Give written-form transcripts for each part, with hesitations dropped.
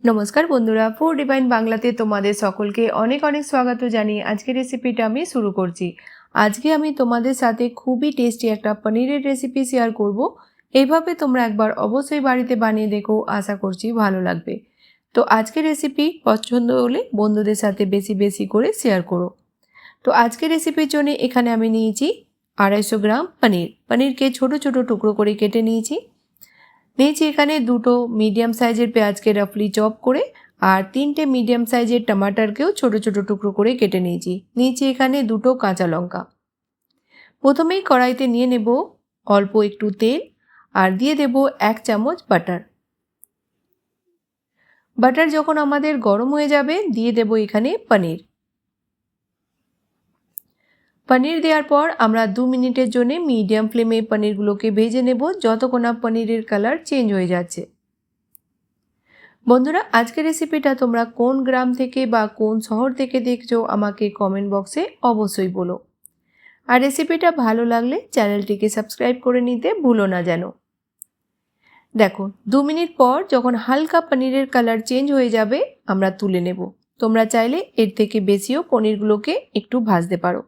নমস্কার বন্ধুরা, food divine বাংলাতে তোমাদের সকলকে অনেক অনেক স্বাগত জানিয়ে আজকের রেসিপিটা আমি শুরু করছি। আজকে আমি তোমাদের সাথে খুবই টেস্টি একটা পনিরের রেসিপি শেয়ার করব। এইভাবে তোমরা একবার অবশ্যই বাড়িতে বানিয়ে দেখো, আশা করছি ভালো লাগবে। তো আজকের রেসিপি পছন্দ হলে বন্ধুদের সাথে বেশি বেশি করে শেয়ার করো। তো আজকের রেসিপির জন্য এখানে আমি নিয়েছি 250 গ্রাম পনিরকে ছোট ছোট টুকরো করে কেটে নিয়েছি এখানে দুটো মিডিয়াম সাইজের পেঁয়াজকে রাফলি চপ করে আর 3টে মিডিয়াম সাইজের টমাটারকেও ছোট ছোট টুকরো করে কেটে নিয়েছি এখানে দুটো কাঁচা লঙ্কা। প্রথমেই কড়াইতে নিয়ে নেব অল্প একটু তেল আর দিয়ে দেব 1 চামচ বাটার যখন আমাদের গরম হয়ে যাবে দিয়ে দেব এখানে পনির দেওয়ার পর আমরা 2 মিনিটের জন্য মিডিয়াম ফ্লেমে পনিরগুলোকে ভেজে নেব যতক্ষণ না পনিরের কালার চেঞ্জ হয়ে যাচ্ছে। বন্ধুরা, আজকের রেসিপিটা তোমরা কোন গ্রাম থেকে বা কোন শহর থেকে দেখছো আমাকে কমেন্ট বক্সে অবশ্যই বলো। আর রেসিপিটা ভালো লাগলে চ্যানেলটিকে সাবস্ক্রাইব করে নিতে ভুলো না যেন। দেখো 2 মিনিট পর যখন হালকা পনিরের কালার চেঞ্জ হয়ে যাবে আমরা তুলে নেব। তোমরা চাইলে এর থেকে বেশিও পনিরগুলোকে একটু ভাজতে পারো।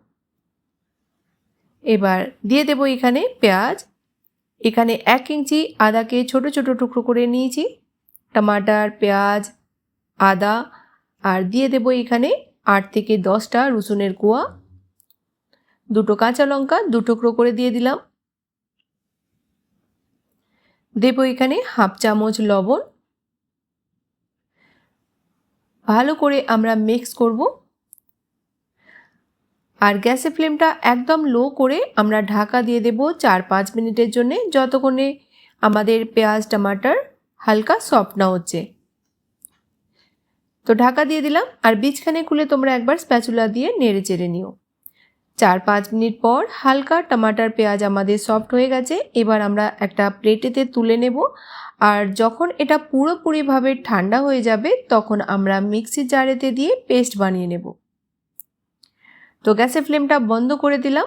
এবার দিয়ে দেব এখানে পেঁয়াজ। এখানে 1 ইঞ্চি আদাকে ছোট ছোট টুকরো করে নিয়েছি, টমাটার, পেঁয়াজ, আদা আর দিয়ে দেব এখানে 8 থেকে 10টা রসুনের কোয়া, দুটো কাঁচা লঙ্কা 2 টুকরো করে দিয়ে দিলাম। দেব এখানে হাফ চামচ লবণ। ভালো করে আমরা মিক্স করব আর গ্যাসের ফ্লেমটা একদম লো করে আমরা ঢাকা দিয়ে দেব 4-5 মিনিটের জন্য, যতক্ষণে আমাদের পেঁয়াজ টমাটার হালকা সফট না হচ্ছে। তো ঢাকা দিয়ে দিলাম আর বীজখানে খুলে তোমরা একবার স্প্যাচুলা দিয়ে নেড়ে চেড়ে নিও। 4-5 মিনিট পর হালকা টমাটার পেঁয়াজ আমাদের সফট হয়ে গেছে। এবার আমরা একটা প্লেটেতে তুলে নেব আর যখন এটা পুরোপুরিভাবে ঠান্ডা হয়ে যাবে তখন আমরা মিক্সির জারেতে দিয়ে পেস্ট বানিয়ে নেব। তো গ্যাসের ফ্লেমটা বন্ধ করে দিলাম।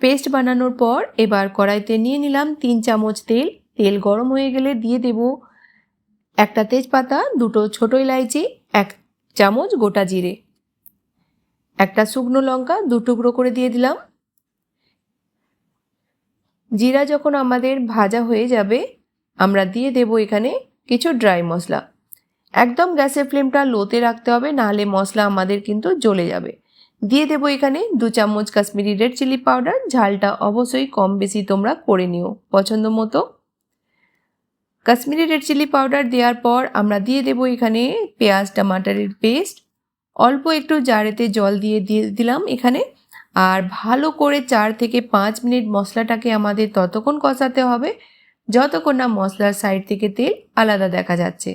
পেস্ট বানানোর পর এবার কড়াইতে নিয়ে নিলাম 3 চামচ তেল গরম হয়ে গেলে দিয়ে দেব একটা তেজপাতা, দুটো ছোট ইলাইচি, 1 চামচ গোটা জিরে, একটা শুকনো লঙ্কা 2 টুকরো করে দিয়ে দিলাম। জিরা যখন আমাদের ভাজা হয়ে যাবে আমরা দিয়ে দেব এখানে কিছু ড্রাই মশলা। একদম গ্যাসের ফ্লেমটা লোতে রাখতে হবে, নাহলে মশলা আমাদের কিন্তু জ্বলে যাবে। দিয়ে দেব এখানে 2 চামচ কাশ্মীরি রেড চিলি পাউডার। ঝালটা অবশ্যই কম বেশি তোমরা করে নিও পছন্দ মতো। কাশ্মীরি রেড চিলি পাউডার দেওয়ার পর আমরা দিয়ে দেব এখানে পেঁয়াজ টমাটারের পেস্ট। অল্প একটু জারেতে জল দিয়ে দিলাম এখানে আর ভালো করে 4 থেকে 5 মিনিট মশলাটাকে আমাদের ততক্ষণ কষাতে হবে যতক্ষণ না মশলার সাইড থেকে তেল আলাদা দেখা যাচ্ছে।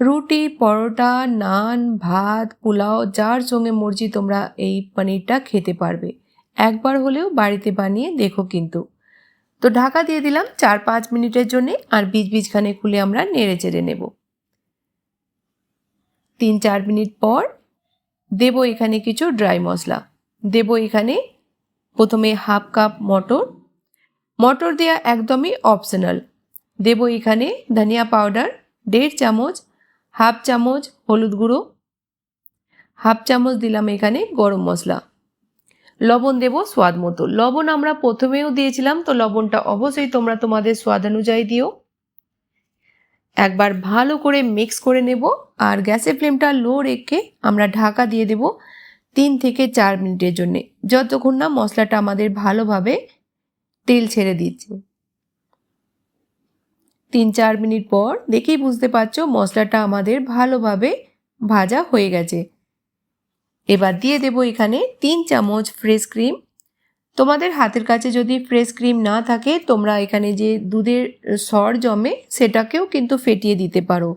রুটি, পরোটা, নান, ভাত, পোলাও যার সঙ্গে মর্জি তোমরা এই পনিরটা খেতে পারবে। একবার হলেও বাড়িতে বানিয়ে দেখো কিন্তু। তো ঢাকা দিয়ে দিলাম 4-5 মিনিটের জন্য আর বীজখানে খুলে আমরা নেড়ে চেড়ে নেব। 3-4 মিনিট পর দেব এখানে কিছু ড্রাই মশলা। দেব এখানে প্রথমে হাফ কাপ মটর দেওয়া একদমই অপশনাল। দেব এখানে ধনিয়া পাউডার 1.5 চামচ, হাফ চামচ হলুদ গুঁড়ো, হাফ চামচ দিলাম এখানে গরম মশলা। লবণ দেব স্বাদ মতো। লবণ আমরা প্রথমেও দিয়েছিলাম, তো লবণটা অবশ্যই তোমরা তোমাদের স্বাদ অনুযায়ী দিও। একবার ভালো করে মিক্স করে নেব আর গ্যাসের ফ্লেমটা লো রেখে আমরা ঢাকা দিয়ে দেব 3 থেকে 4 মিনিটের জন্য, যতক্ষণ না মশলাটা আমাদের ভালোভাবে তেল ছেড়ে দিচ্ছে। 3-4 মিনিট পর দেখেই বুঝতে পারছো মশলাটা আমাদের ভালোভাবে ভাজা হয়ে গেছে। এবার দিয়ে দেব এখানে 3 চামচ ফ্রেশ ক্রিম। তোমাদের হাতের কাছে যদি ফ্রেশ ক্রিম না থাকে তোমরা এখানে যে দুধের সর জমে সেটাকেও কিন্তু ফেটিয়ে দিতে পারো।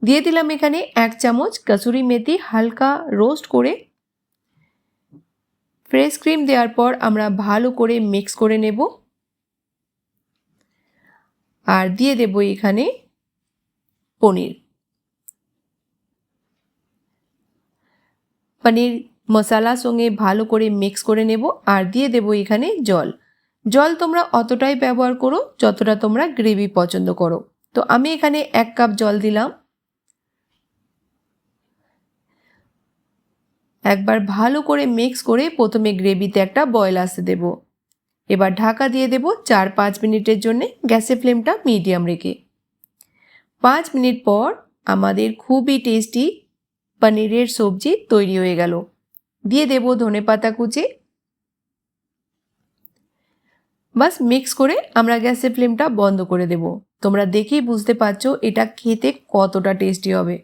দিয়ে দিলাম এখানে 1 চামচ কসুরি মেথি হালকা রোস্ট করে। ফ্রেশ ক্রিম দেওয়ার পর আমরা ভালো করে মিক্স করে নেব আর দিয়ে দেব এখানে পনির মশলার সঙ্গে ভালো করে মিক্স করে নেব আর দিয়ে দেব এখানে জল। জল তোমরা অতটাই ব্যবহার করো যতটা তোমরা গ্রেভি পছন্দ করো। তো আমি এখানে 1 কাপ জল দিলাম। একবার ভালো করে মিক্স করে প্রথমে গ্রেভিতে একটা বয়েল আসতে দেব। এবার ঢাকা দিয়ে দেব 4-5 মিনিটের জন্য, গ্যাসের ফ্লেমটা মিডিয়াম রেখে। 5 মিনিট পর আমাদের খুবই টেস্টি পনিরের সবজি তৈরি হয়ে গেল। দিয়ে দেব ধনেপাতা কুচি। বাস মিক্স করে আমরা গ্যাসের ফ্লেমটা বন্ধ করে দেব। তোমরা দেখেই বুঝতে পারছো এটা খেতে কতটা টেস্টি হবে।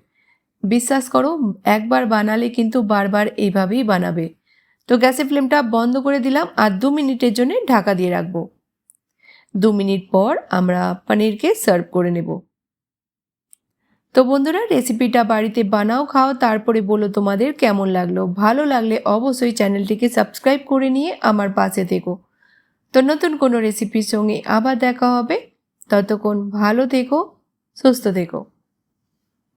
বিশ্বাস করো, একবার বানালে কিন্তু বারবার এইভাবেই বানাবে। তো গ্যাসের ফ্লেমটা বন্ধ করে দিলাম আর 2 মিনিটের জন্য ঢাকা দিয়ে রাখবো। 2 মিনিট পর আমরা পনিরকে সার্ভ করে নেব। তো বন্ধুরা, রেসিপিটা বাড়িতে বানাও, খাও, তারপরে বলো তোমাদের কেমন লাগলো। ভালো লাগলে অবশ্যই চ্যানেলটিকে সাবস্ক্রাইব করে নিয়ে আমার পাশে থেকো। তো নতুন কোনো রেসিপির সঙ্গে আবার দেখা হবে। ততক্ষণ ভালো থেকো, সুস্থ থেকো।